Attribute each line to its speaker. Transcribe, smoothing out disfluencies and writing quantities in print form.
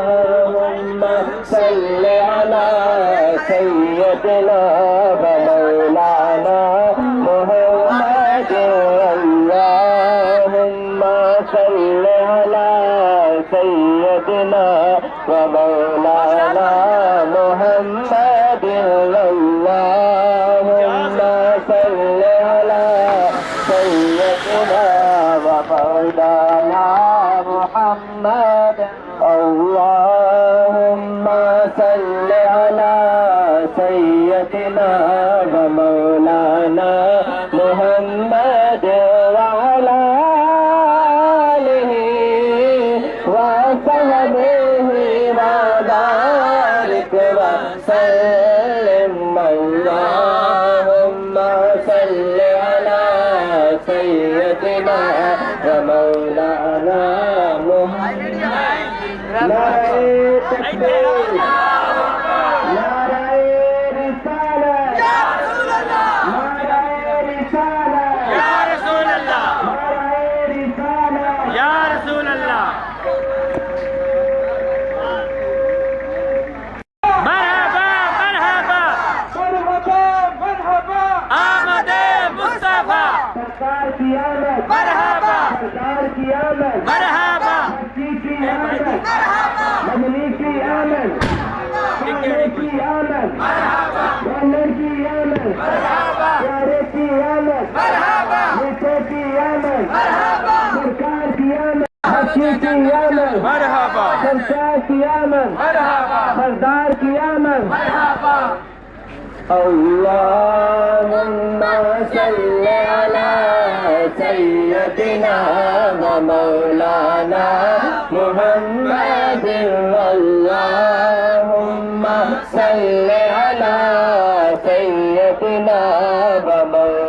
Speaker 1: اللهم صل على سيدنا ومولانا محمد اللهم صل على سيدنا ومولانا محمد اللهم صل على سيدنا ومولانا محمد اللهم صل على سيدنا ومولانا محمد وعلى آله وصحبه وبارك وسلم اللهم صل على سيدنا ومولانا نعرہ تکبیر نعرہ رسالت نعرہ رسالت
Speaker 2: یا رسول اللہ
Speaker 1: نعرہ رسالت
Speaker 2: یا رسول اللہ مرحبا مرحبا
Speaker 1: مرحبا مرحبا
Speaker 2: آمد مصطفیٰ
Speaker 1: سرکار کی آمد
Speaker 2: مرحبا
Speaker 1: سرکار کی آمد
Speaker 2: مرحبا
Speaker 1: مکی کی آمد مدنی کی آمد پیارے کی آمد گورنر کی آمد پیارے کی آمد نیتوں کی آمد سرکار کی آمد حقی کی آمد
Speaker 2: مرحبا
Speaker 1: سرکار کی آمد
Speaker 2: مرحبا
Speaker 1: سردار کی آمد
Speaker 2: مرحبا
Speaker 1: اللهم صل على سيدنا ومولانا محمد اللهم صل على سيدنا ومولانا